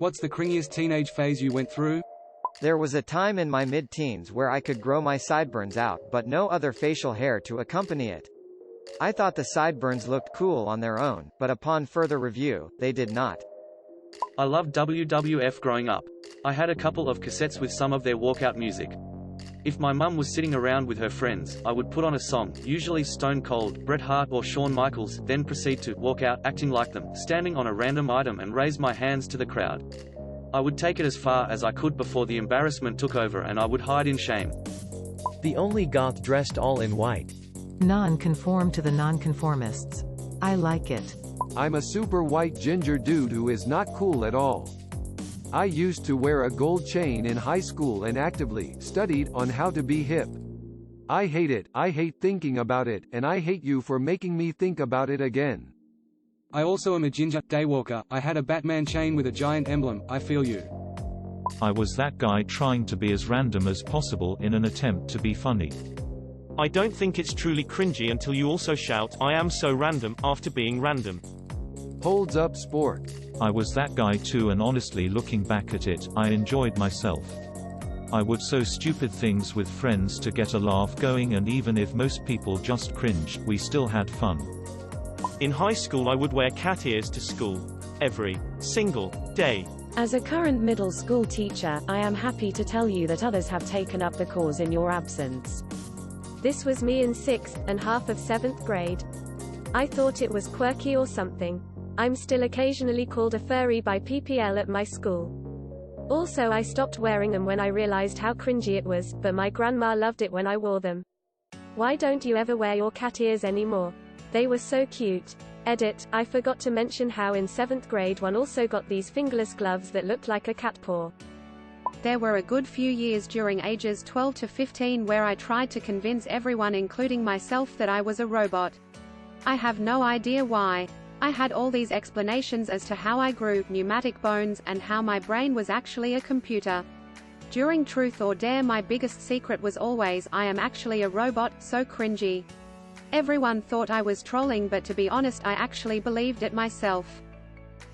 What's the cringiest teenage phase you went through? There was a time in my mid-teens where I could grow my sideburns out, but no other facial hair to accompany it. I thought the sideburns looked cool on their own, but upon further review, they did not. I loved WWF growing up. I had a couple of cassettes with some of their walkout music. If my mum was sitting around with her friends, I would put on a song, usually Stone Cold, Bret Hart or Shawn Michaels, then proceed to walk out, acting like them, standing on a random item and raise my hands to the crowd. I would take it as far as I could before the embarrassment took over and I would hide in shame. The only goth dressed all in white. Non-conform to the nonconformists. I like it. I'm a super white ginger dude who is not cool at all. I used to wear a gold chain in high school and actively studied on how to be hip. I hate it, I hate thinking about it, and I hate you for making me think about it again. I also am a ginger daywalker. I had a Batman chain with a giant emblem. I feel you. I was that guy trying to be as random as possible in an attempt to be funny. I don't think it's truly cringy until you also shout, "I am so random," after being random. Holds up sport. I was that guy too, and honestly looking back at it, I enjoyed myself. I would say stupid things with friends to get a laugh going, and even if most people just cringed, we still had fun. In high school I would wear cat ears to school. Every single day. As a current middle school teacher, I am happy to tell you that others have taken up the cause in your absence. This was me in 6th and half of 7th grade. I thought it was quirky or something. I'm still occasionally called a furry by PPL at my school. Also, I stopped wearing them when I realized how cringy it was, but my grandma loved it when I wore them. Why don't you ever wear your cat ears anymore? They were so cute. Edit, I forgot to mention how in 7th grade one also got these fingerless gloves that looked like a cat paw. There were a good few years during ages 12 to 15 where I tried to convince everyone, including myself, that I was a robot. I have no idea why. I had all these explanations as to how I grew pneumatic bones, and how my brain was actually a computer. During Truth or Dare my biggest secret was always, I am actually a robot, so cringy. Everyone thought I was trolling, but to be honest I actually believed it myself.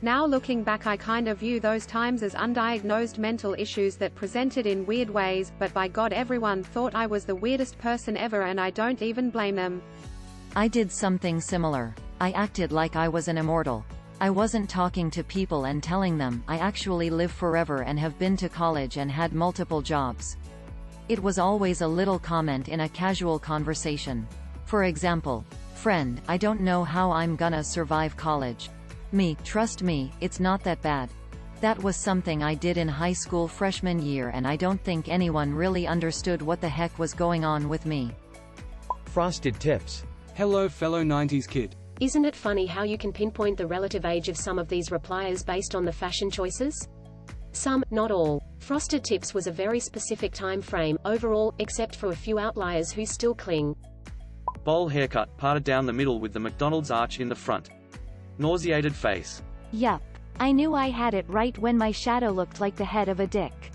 Now looking back I kind of view those times as undiagnosed mental issues that presented in weird ways, but by God everyone thought I was the weirdest person ever and I don't even blame them. I did something similar. I acted like I was an immortal. I wasn't talking to people and telling them I actually live forever and have been to college and had multiple jobs. It was always a little comment in a casual conversation. For example, "Friend, I don't know how I'm gonna survive college." Me, "Trust me, it's not that bad." That was something I did in high school freshman year, and I don't think anyone really understood what the heck was going on with me. Frosted tips. Hello fellow 90s kid. Isn't it funny how you can pinpoint the relative age of some of these repliers based on the fashion choices? Some, not all. Frosted Tips was a very specific time frame, overall, except for a few outliers who still cling. Bowl haircut, parted down the middle with the McDonald's arch in the front. Nauseated face. Yup. I knew I had it right when my shadow looked like the head of a dick.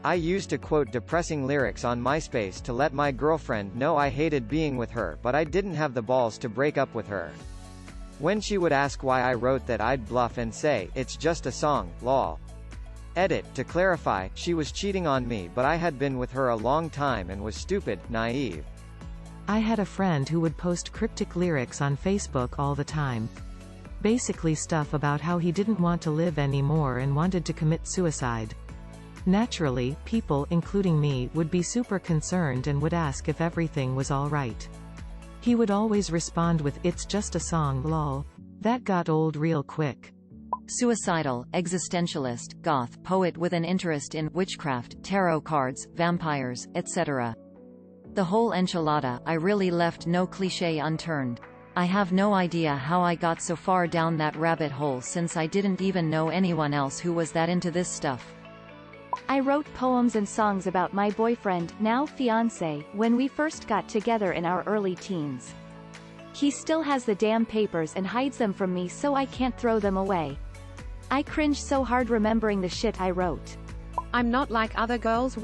I used to quote depressing lyrics on MySpace to let my girlfriend know I hated being with her, but I didn't have the balls to break up with her. When she would ask why I wrote that, I'd bluff and say, "It's just a song, lol." Edit, to clarify, she was cheating on me, but I had been with her a long time and was stupid, naive. I had a friend who would post cryptic lyrics on Facebook all the time. Basically stuff about how he didn't want to live anymore and wanted to commit suicide. Naturally, people, including me, would be super concerned and would ask if everything was alright. He would always respond with, "It's just a song, lol." That got old real quick. Suicidal, existentialist, goth, poet with an interest in witchcraft, tarot cards, vampires, etc. The whole enchilada. I really left no cliché unturned. I have no idea how I got so far down that rabbit hole, since I didn't even know anyone else who was that into this stuff. I wrote poems and songs about my boyfriend, now fiancé, when we first got together in our early teens. He still has the damn papers and hides them from me so I can't throw them away. I cringe so hard remembering the shit I wrote. I'm not like other girls.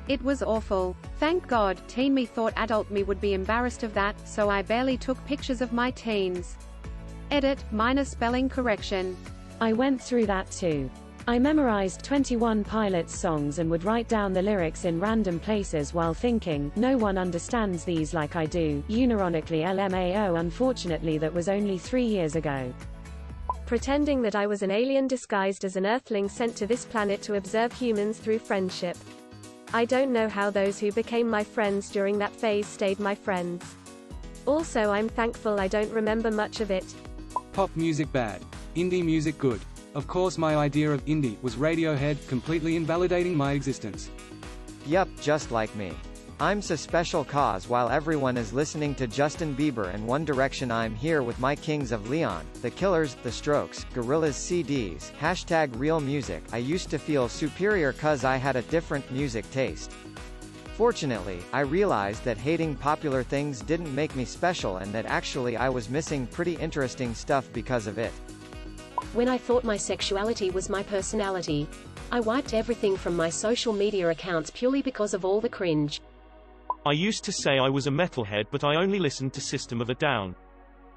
It was awful. Thank God, teen me thought adult me would be embarrassed of that, so I barely took pictures of my teens. Edit, minor spelling correction. I went through that too. I memorized 21 Pilots songs and would write down the lyrics in random places while thinking, no one understands these like I do. Unironically LMAO. Unfortunately that was only 3 years ago. Pretending that I was an alien disguised as an earthling sent to this planet to observe humans through friendship. I don't know how those who became my friends during that phase stayed my friends. Also I'm thankful I don't remember much of it. Pop music bad. Indie music good. Of course my idea of indie was Radiohead, completely invalidating my existence. Yup, just like me. I'm so special cause while everyone is listening to Justin Bieber and One Direction I'm here with my Kings of Leon, The Killers, The Strokes, Gorillaz CDs, #real music. I used to feel superior cause I had a different music taste. Fortunately, I realized that hating popular things didn't make me special and that actually I was missing pretty interesting stuff because of it. When I thought my sexuality was my personality, I wiped everything from my social media accounts purely because of all the cringe. I used to say I was a metalhead but I only listened to System of a Down.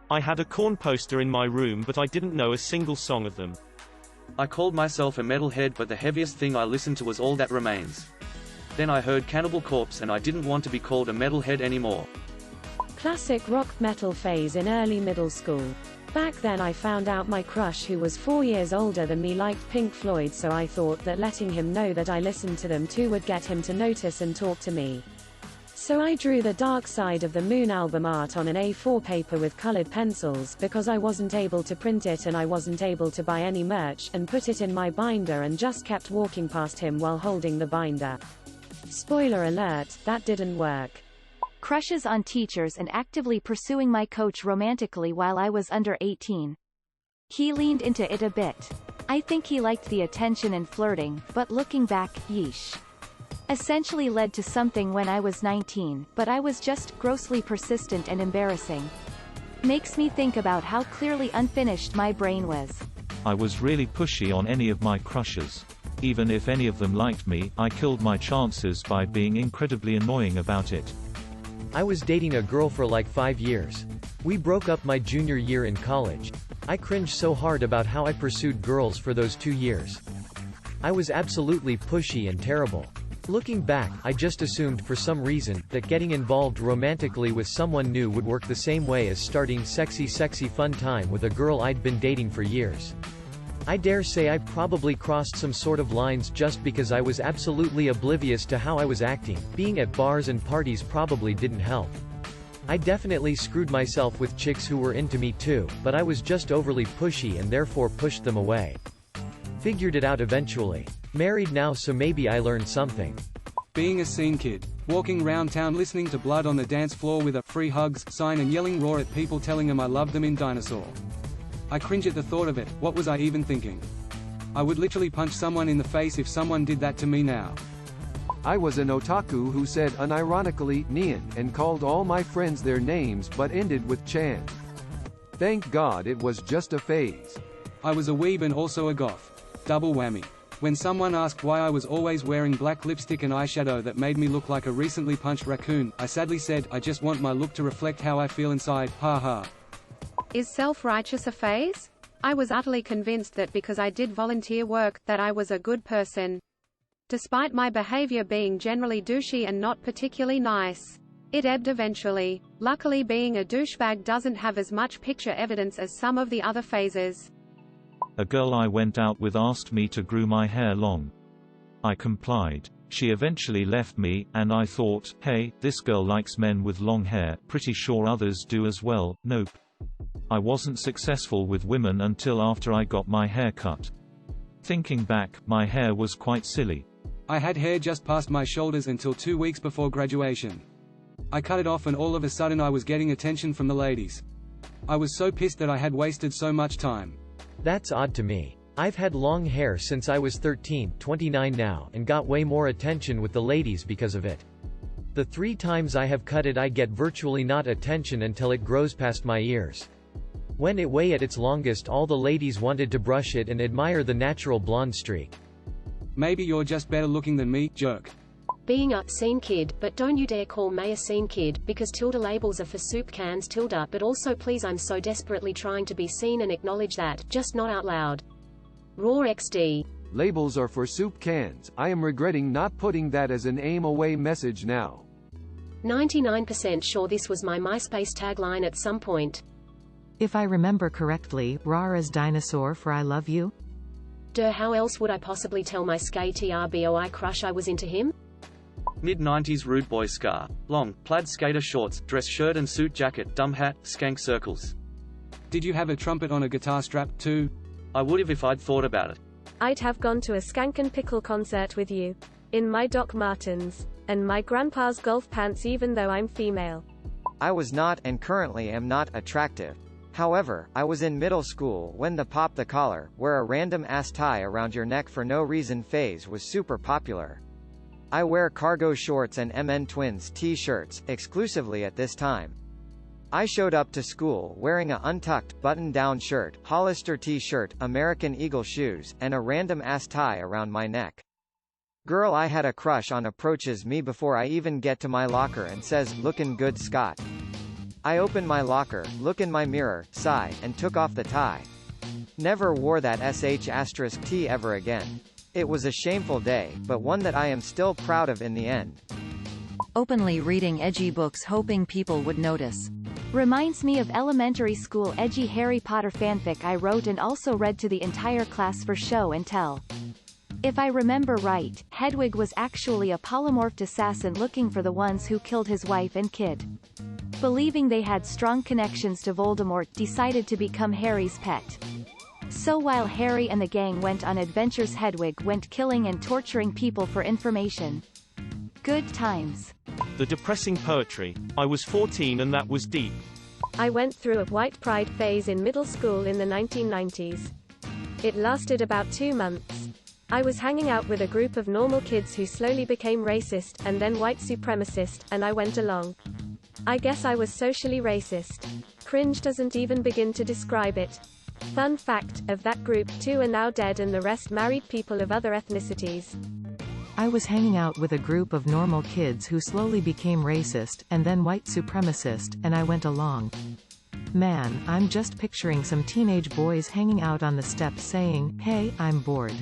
I had a Korn poster in my room but I didn't know a single song of them. I called myself a metalhead but the heaviest thing I listened to was All That Remains. Then I heard Cannibal Corpse and I didn't want to be called a metalhead anymore. Classic rock metal phase in early middle school. Back then I found out my crush who was 4 years older than me liked Pink Floyd, so I thought that letting him know that I listened to them too would get him to notice and talk to me. So I drew the Dark Side of the Moon album art on an A4 paper with colored pencils because I wasn't able to print it and I wasn't able to buy any merch, and put it in my binder and just kept walking past him while holding the binder. Spoiler alert, that didn't work. Crushes on teachers and actively pursuing my coach romantically while I was under 18. He leaned into it a bit. I think he liked the attention and flirting, but looking back, yeesh. Essentially led to something when I was 19, but I was just grossly persistent and embarrassing. Makes me think about how clearly unfinished my brain was. I was really pushy on any of my crushes. Even if any of them liked me, I killed my chances by being incredibly annoying about it. I was dating a girl for like 5 years. We broke up my junior year in college. I cringed so hard about how I pursued girls for those 2 years. I was absolutely pushy and terrible. Looking back, I just assumed for some reason that getting involved romantically with someone new would work the same way as starting sexy fun time with a girl I'd been dating for years. I dare say I probably crossed some sort of lines just because I was absolutely oblivious to how I was acting. Being at bars and parties probably didn't help. I definitely screwed myself with chicks who were into me too, but I was just overly pushy and therefore pushed them away. Figured it out eventually. Married now, so maybe I learned something. Being a scene kid. Walking round town listening to Blood on the Dance Floor with a "free hugs" sign and yelling raw at people telling them I loved them in Dinosaur. I cringe at the thought of it. What was I even thinking? I would literally punch someone in the face if someone did that to me now. I was an otaku who said unironically Neon and called all my friends their names but ended with Chan. Thank God it was just a phase. I was a weeb and also a goth. Double whammy. When someone asked why I was always wearing black lipstick and eyeshadow that made me look like a recently punched raccoon, I sadly said, I just want my look to reflect how I feel inside, ha ha. Is self-righteous a phase? I was utterly convinced that because I did volunteer work, that I was a good person. Despite my behavior being generally douchey and not particularly nice. It ebbed eventually. Luckily being a douchebag doesn't have as much picture evidence as some of the other phases. A girl I went out with asked me to grow my hair long. I complied. She eventually left me, and I thought, hey, this girl likes men with long hair, pretty sure others do as well. Nope. I wasn't successful with women until after I got my hair cut. Thinking back, my hair was quite silly. I had hair just past my shoulders until 2 weeks before graduation. I cut it off and all of a sudden I was getting attention from the ladies. I was so pissed that I had wasted so much time. That's odd to me. I've had long hair since I was 13, 29 now, and got way more attention with the ladies because of it. The 3 times I have cut it I get virtually not attention until it grows past my ears. When it way at its longest all the ladies wanted to brush it and admire the natural blonde streak. Maybe you're just better looking than me, jerk. Being a scene kid, but don't you dare call me a scene kid, because tilde labels are for soup cans tilde, but also please I'm so desperately trying to be seen and acknowledge that, just not out loud. Raw XD. Labels are for soup cans. I am regretting not putting that as an aim away message now. 99% sure this was my MySpace tagline at some point. If I remember correctly, Rara's dinosaur for I love you? How else would I possibly tell my skateboi crush I was into him? Mid-90s rude boy scar. Long, plaid skater shorts, dress shirt and suit jacket, dumb hat, skank circles. Did you have a trumpet on a guitar strap, too? I would've if I'd thought about it. I'd have gone to a Skank and Pickle concert with you. In my Doc Martens. And my grandpa's golf pants even though I'm female. I was not and currently am not attractive. However, I was in middle school when the pop the collar, wear a random ass tie around your neck for no reason phase was super popular. I wear cargo shorts and MN Twins t-shirts, exclusively at this time. I showed up to school wearing a untucked, button-down shirt, Hollister t-shirt, American Eagle shoes, and a random ass tie around my neck. Girl I had a crush on approaches me before I even get to my locker and says, "Lookin' good, Scott." I open my locker, look in my mirror, sigh, and took off the tie. Never wore that sh*t ever again. It was a shameful day, but one that I am still proud of in the end. Openly reading edgy books hoping people would notice. Reminds me of elementary school edgy Harry Potter fanfic I wrote and also read to the entire class for show and tell. If I remember right, Hedwig was actually a polymorphed assassin looking for the ones who killed his wife and kid. Believing they had strong connections to Voldemort, decided to become Harry's pet. So while Harry and the gang went on adventures, Hedwig went killing and torturing people for information. Good times. The depressing poetry. I was 14 and that was deep. I went through a white pride phase in middle school in the 1990s. It lasted about 2 months. I was hanging out with a group of normal kids who slowly became racist, and then white supremacist, and I went along. I guess I was socially racist. Cringe doesn't even begin to describe it. Fun fact, of that group, 2 are now dead and the rest married people of other ethnicities. I was hanging out with a group of normal kids who slowly became racist, and then white supremacist, and I went along. Man, I'm just picturing some teenage boys hanging out on the steps saying, "Hey, I'm bored.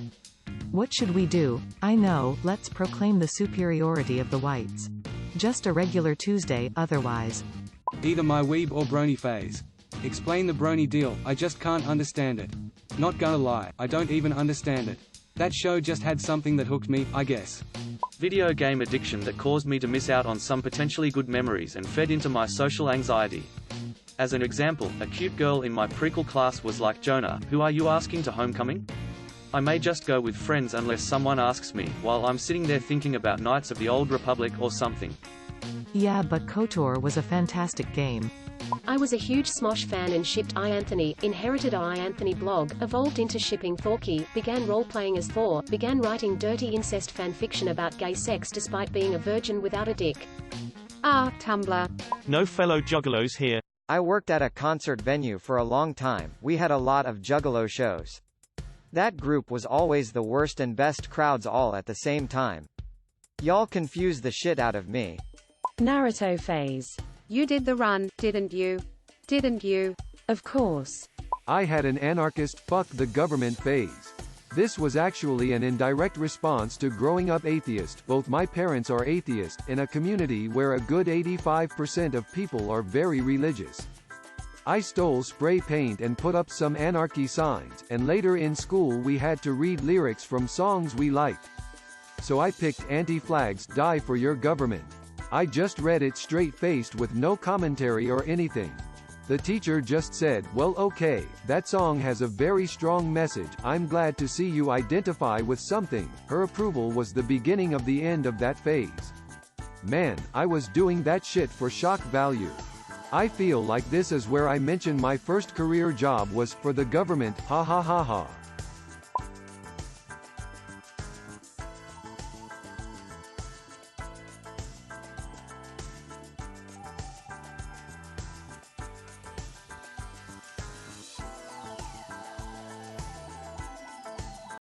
What should we do? I know, let's proclaim the superiority of the whites. Just a regular Tuesday, otherwise." Either my weeb or brony phase. Explain the brony deal, I just can't understand it. Not gonna lie, I don't even understand it. That show just had something that hooked me, I guess. Video game addiction that caused me to miss out on some potentially good memories and fed into my social anxiety. As an example, a cute girl in my prequel class was like, "Jonah, who are you asking to homecoming?" I may just go with friends unless someone asks me, while I'm sitting there thinking about Knights of the Old Republic or something. Yeah, but KOTOR was a fantastic game. I was a huge Smosh fan and shipped Anthony, inherited a Anthony blog, evolved into shipping Thorky, began role-playing as Thor, began writing dirty incest fanfiction about gay sex despite being a virgin without a dick. Ah, Tumblr. No fellow juggalos here. I worked at a concert venue for a long time. We had a lot of juggalo shows. That group was always the worst and best crowds all at the same time. Y'all confuse the shit out of me. Naruto phase. You did the run, didn't you? Didn't you? Of course. I had an anarchist fuck the government phase. This was actually an indirect response to growing up atheist. Both my parents are atheist, in a community where a good 85% of people are very religious. I stole spray paint and put up some anarchy signs, and later in school we had to read lyrics from songs we liked. So I picked Anti-Flags, Die for Your Government. I just read it straight-faced with no commentary or anything. The teacher just said, "Well, okay, that song has a very strong message. I'm glad to see you identify with something." Her approval was the beginning of the end of that phase. Man, I was doing that shit for shock value. I feel like this is where I mention my first career job was for the government, ha ha ha ha.